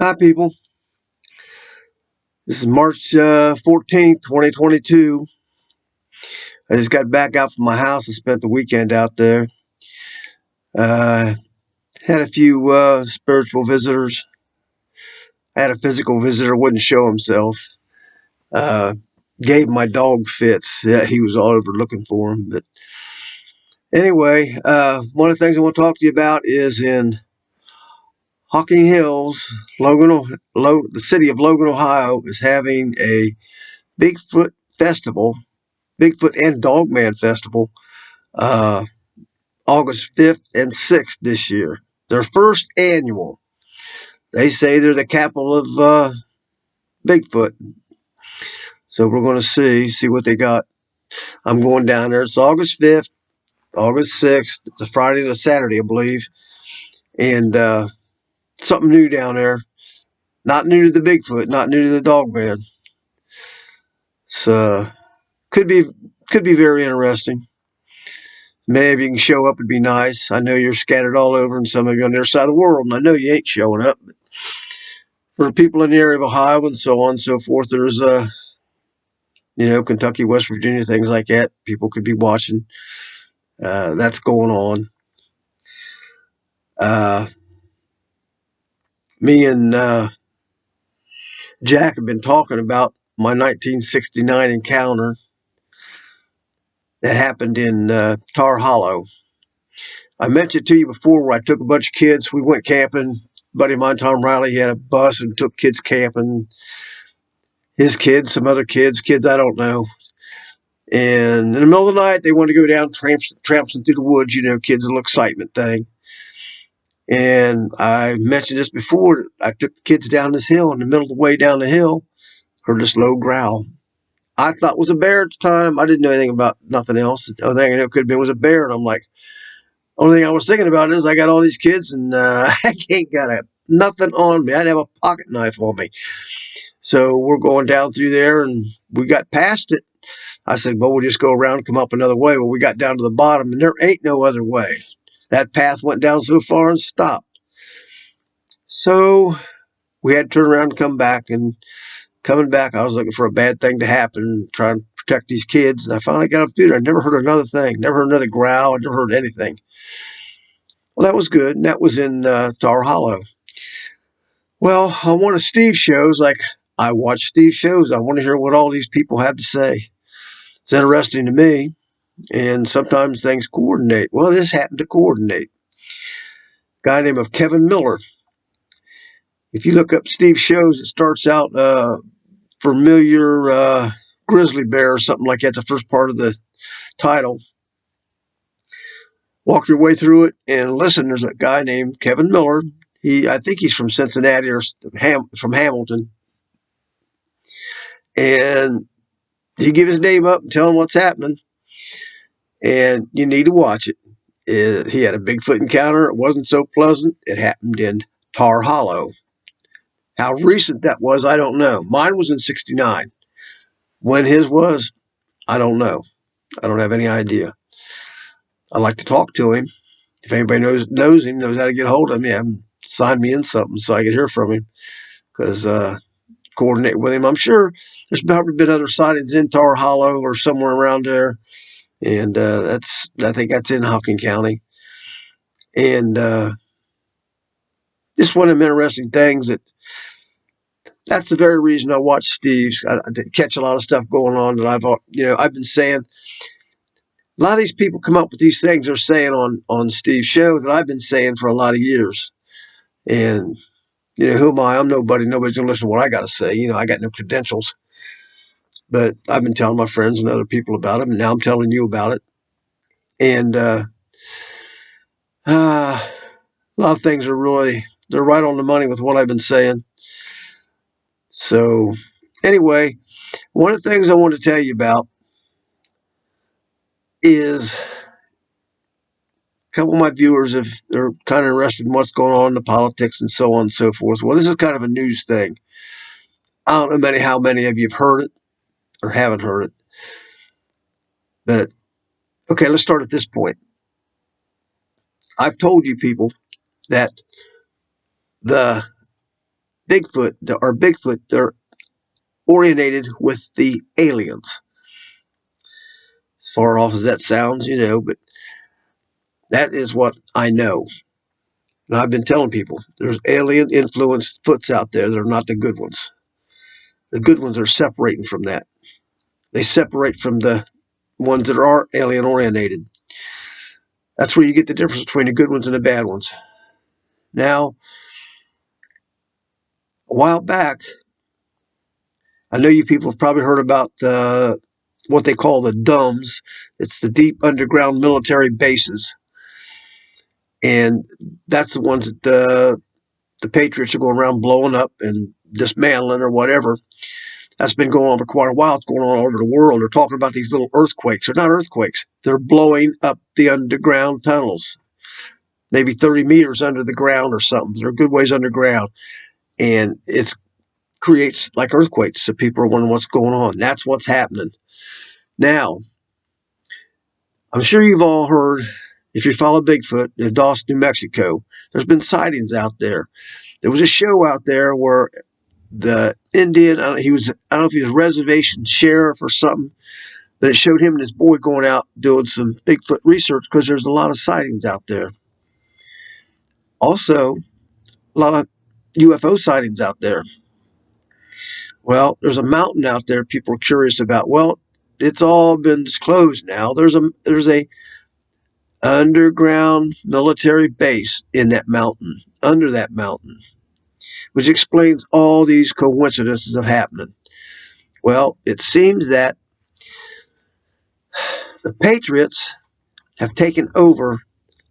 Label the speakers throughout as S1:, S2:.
S1: Hi, people. This is March 14th, 2022. I just got back out from my house and spent the weekend out there. Uh, had a few spiritual visitors. Had a physical visitor, wouldn't show himself. Uh, gave my dog fits. Yeah, he was all over looking for him. But anyway, one of the things I want to talk to you about is in Hocking Hills, the city of Logan, Ohio, is having a Bigfoot festival, Bigfoot and Dogman festival, uh, August 5th and 6th this year. Their first annual. They say they're the capital of Bigfoot. So we're going to see what they got. I'm going down there. It's August 5th, August 6th. It's a Friday and a Saturday, I believe. And something new down there. Not new to the Bigfoot, not new to the Dogman. So could be could be very interesting. Maybe you can show up, it'd be nice. I know you're scattered all over, and some of you on the other side of the world, and I know you ain't showing up. But for people in the area of Ohio and so on and so forth, there's Kentucky, West Virginia, things like that. People could be watching. That's going on. Uh, Me and Jack have been talking about my 1969 encounter that happened in Tar Hollow. I mentioned to you before where I took a bunch of kids. We went camping. Buddy of mine, Tom Riley, he had a bus and took kids camping. His kids, some other kids I don't know. And in the middle of the night, they wanted to go down tramping through the woods, kids, a little excitement thing. And I mentioned this before. I took the kids down this hill. In the middle of the way down the hill, heard this low growl. I thought it was a bear at the time. I didn't know anything about nothing else. The only thing I knew it could have been was a bear. And I'm like, only thing I was thinking about is I got all these kids and I ain't got nothing on me. I didn't have a pocket knife on me. So we're going down through there and we got past it. I said, well, we'll just go around and come up another way. Well, we got down to the bottom and there ain't no other way. That path went down so far and stopped. So we had to turn around and come back. And coming back, I was looking for a bad thing to happen, trying to protect these kids. And I finally got them through there. I never heard another thing, never heard another growl. I never heard anything. Well, that was good. And that was in Tar Hollow. Well, on one of Steve's shows, like I watch Steve's shows, I want to hear what all these people have to say. It's interesting to me. And sometimes things coordinate. Well, this happened to coordinate. A guy named of Kevin Miller. If you look up Steve's shows, it starts out familiar grizzly bear or something like that. It's the first part of the title. Walk your way through it and listen. There's a guy named Kevin Miller. I think he's from Cincinnati or from Hamilton. And he give his name up and tell him what's happening. And you need to watch it. He had a Bigfoot encounter. It wasn't so pleasant. It happened in Tar Hollow. How recent that was, I don't know. Mine was in '69. When his was, I don't know. I don't have any idea. I'd like to talk to him. If anybody knows him, knows how to get a hold of him, sign me in something so I could hear from him. Because coordinate with him. I'm sure there's probably been other sightings in Tar Hollow or somewhere around there. And I think that's in Hocking County. And just one of them interesting things that's the very reason I watch Steve's. I catch a lot of stuff going on that I've been saying. A lot of these people come up with these things they're saying on Steve's show that I've been saying for a lot of years. And, who am I? I'm nobody. Nobody's going to listen to what I got to say. I got no credentials. But I've been telling my friends and other people about them, and now I'm telling you about it. And a lot of things they're right on the money with what I've been saying. So, anyway, one of the things I want to tell you about is a couple of my viewers, if they're kind of interested in what's going on in the politics and so on and so forth. Well, this is kind of a news thing. I don't know how many of you have heard it or haven't heard it. But, okay, let's start at this point. I've told you people that the Bigfoot, they're orientated with the aliens. As far off as that sounds, but that is what I know. And I've been telling people there's alien influenced foots out there that are not the good ones. The good ones are separating from that. They separate from the ones that are alien orientated. That's where you get the difference between the good ones and the bad ones. Now, a while back, I know you people have probably heard about what they call the DUMBs. It's the deep underground military bases. And that's the ones that the Patriots are going around blowing up and dismantling or whatever. That's been going on for quite a while. It's going on all over the world. They're talking about these little earthquakes. They're not earthquakes. They're blowing up the underground tunnels, maybe 30 meters under the ground or something. They're a good ways underground. And it creates like earthquakes. So people are wondering what's going on. That's what's happening. Now, I'm sure you've all heard, if you follow Bigfoot, in Dawson, New Mexico, there's been sightings out there. There was a show out there where the Indian, I don't know if he was a reservation sheriff or something, but it showed him and his boy going out doing some Bigfoot research because there's a lot of sightings out there. Also, a lot of UFO sightings out there. Well, there's a mountain out there people are curious about. Well, it's all been disclosed now. There's a underground military base in that mountain, under that mountain, which explains all these coincidences of happening. Well, it seems that the Patriots have taken over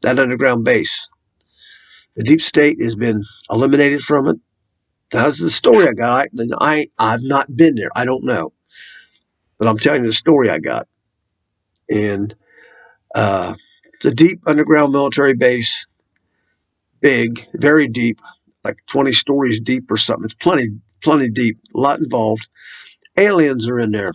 S1: that underground base. The deep state has been eliminated from it. That's the story I got. I've not been there. I don't know. But I'm telling you the story I got. And it's a deep underground military base. Big, very deep, like 20 stories deep or something. It's plenty deep, a lot involved. Aliens are in there.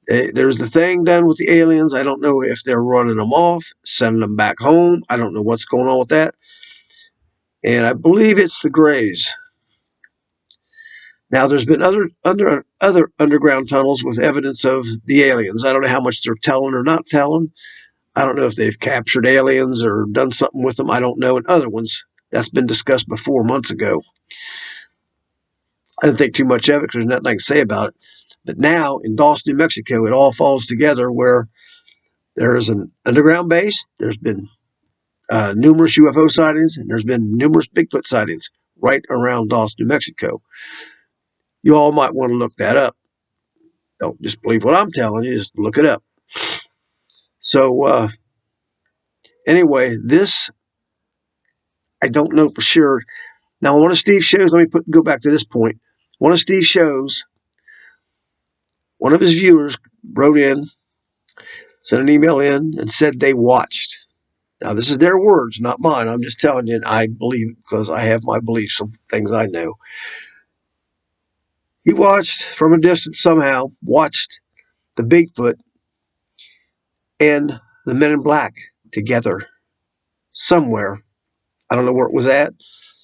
S1: There's the thing done with the aliens. I don't know if they're running them off, sending them back home. I don't know what's going on with that. And I believe it's the Greys. Now, there's been other underground tunnels with evidence of the aliens. I don't know how much they're telling or not telling. I don't know if they've captured aliens or done something with them. I don't know. And other ones, that's been discussed before months ago. I didn't think too much of it because there's nothing I can say about it. But now in Dawson, New Mexico, it all falls together where there is an underground base. There's been numerous UFO sightings, and there's been numerous Bigfoot sightings right around Dawson, New Mexico. You all might want to look that up. Don't just believe what I'm telling you, just look it up. So anyway, this, I don't know for sure. Now, one of Steve's shows, let me go back to this point. One of Steve's shows, one of his viewers wrote in, sent an email in, and said they watched. Now, this is their words, not mine. I'm just telling you, I believe it because I have my beliefs of things I know. He watched from a distance somehow, watched the Bigfoot and the Men in Black together somewhere. I don't know where it was at.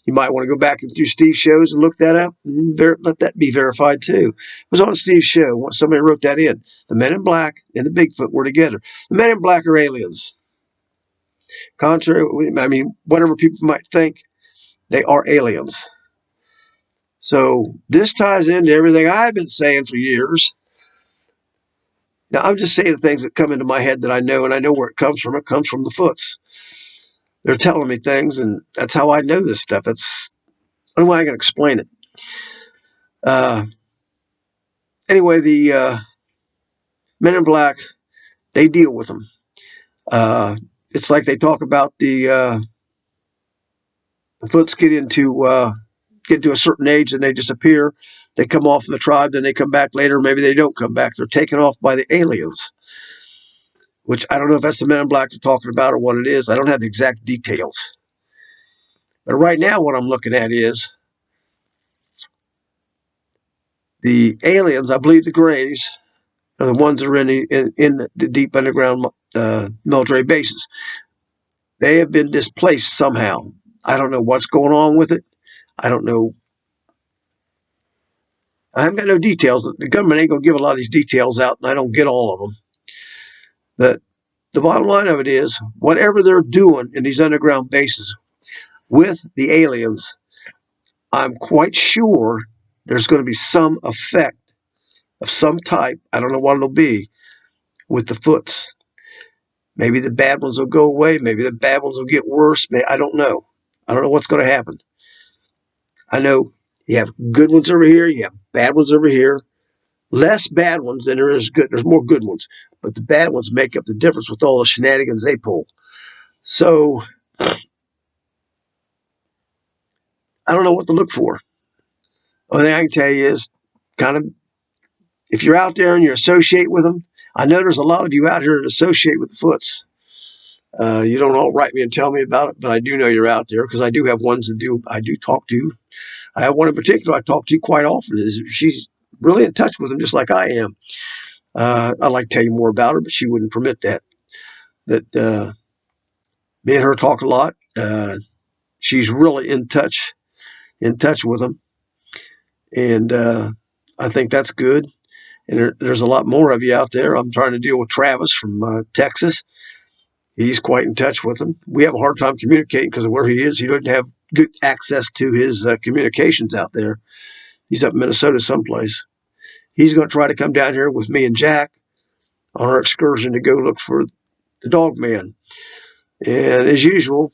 S1: You might want to go back into Steve's shows and look that up and let that be verified too. It was on Steve's show. Somebody wrote that in. The Men in Black and the Bigfoot were together. The Men in Black are aliens. Contrary, whatever people might think, they are aliens. So this ties into everything I've been saying for years. Now, I'm just saying the things that come into my head that I know, and I know where it comes from. It comes from the Foots. They're telling me things, and that's how I know this stuff. I don't know how I can explain it. Anyway, the Men in Black, they deal with them. It's like they talk about the Foots get to a certain age and they disappear. They come off in the tribe, then they come back later. Maybe they don't come back. They're taken off by the aliens, which I don't know if that's the Men in Black they're talking about or what it is. I don't have the exact details. But right now, what I'm looking at is the aliens. I believe the Greys are the ones that are in the deep underground military bases. They have been displaced somehow. I don't know what's going on with it. I don't know. I haven't got no details. The government ain't going to give a lot of these details out, and I don't get all of them. But the bottom line of it is, whatever they're doing in these underground bases with the aliens, I'm quite sure there's going to be some effect of some type. I don't know what it'll be with the Foots. Maybe the bad ones will go away. Maybe the bad ones will get worse. I don't know. I don't know what's going to happen. I know you have good ones over here. You have bad ones over here. Less bad ones than there is good. There's more good ones. But the bad ones make up the difference with all the shenanigans they pull. So I don't know what to look for. Only thing I can tell you is kind of, if you're out there and you associate with them, I know there's a lot of you out here that associate with the Foots. You don't all write me and tell me about it, but I do know you're out there because I do have ones that I do talk to. I have one in particular I talk to quite often. She's really in touch with them just like I am. I'd like to tell you more about her, but she wouldn't permit that. But me and her talk a lot. She's really in touch with them, and I think that's good. And there's a lot more of you out there. I'm trying to deal with Travis from Texas. He's quite in touch with them. We have a hard time communicating because of where he is. He doesn't have good access to his communications out there. He's up in Minnesota someplace. He's going to try to come down here with me and Jack on our excursion to go look for the Dog Man. And as usual,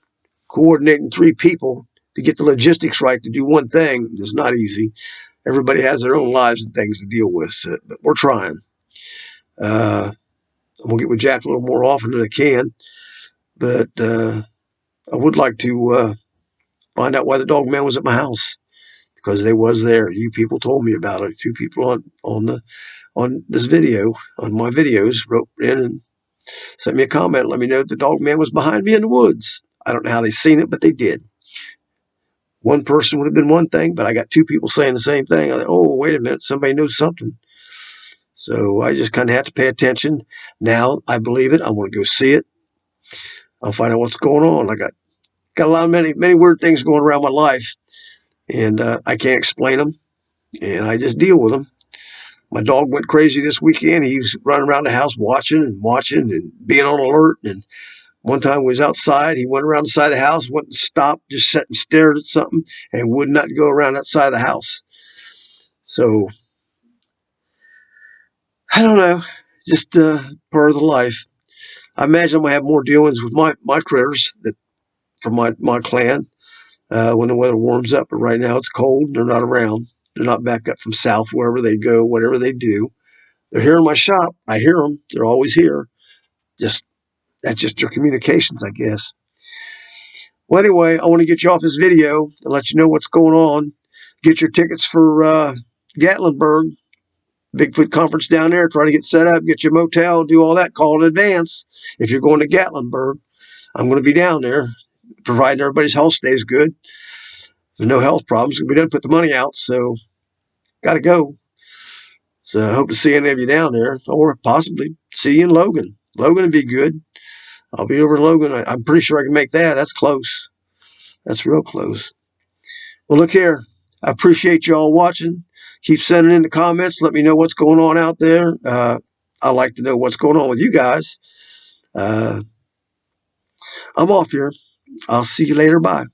S1: coordinating 3 people to get the logistics right to do one thing is not easy. Everybody has their own lives and things to deal with, but we're trying. I'm going to get with Jack a little more often than I can, but I would like to find out why the Dog Man was at my house, because they was there. You people told me about it. 2 people on this video, on my videos, wrote in and sent me a comment, let me know that the Dog Man was behind me in the woods. I don't know how they seen it, but they did. One person would have been one thing, but I got 2 people saying the same thing. I thought, oh, wait a minute, somebody knows something. So I just kind of have to pay attention. Now I believe it. I want to go see it. I'll find out what's going on. I got a lot of many weird things going around my life, and I can't explain them, and I just deal with them. My dog went crazy this weekend. He was running around the house watching and being on alert. And one time we was outside, he went around the side of the house, went and stopped, just sat and stared at something, and would not go around that side of the house. So I don't know, just part of the life. I imagine I'm gonna have more dealings with my critters that from my clan when the weather warms up. But right now it's cold. They're not around. They're not back up from south wherever they go, whatever they do. They're here in my shop. I hear them. They're always here. That's just their communications, I guess. Well, anyway, I want to get you off this video and let you know what's going on. Get your tickets for Gatlinburg, Bigfoot conference down there. Try to get set up, get your motel, do all that. Call in advance if you're going to Gatlinburg. I'm going to be down there, providing everybody's health stays good. There's no health problems. We didn't put the money out, so got to go. So I hope to see any of you down there, or possibly see you in Logan. Logan would be good. I'll be over in Logan. I'm pretty sure I can make that. That's close. That's real close. Well, look here. I appreciate you all watching. Keep sending in the comments. Let me know what's going on out there. I like to know what's going on with you guys. I'm off here. I'll see you later. Bye.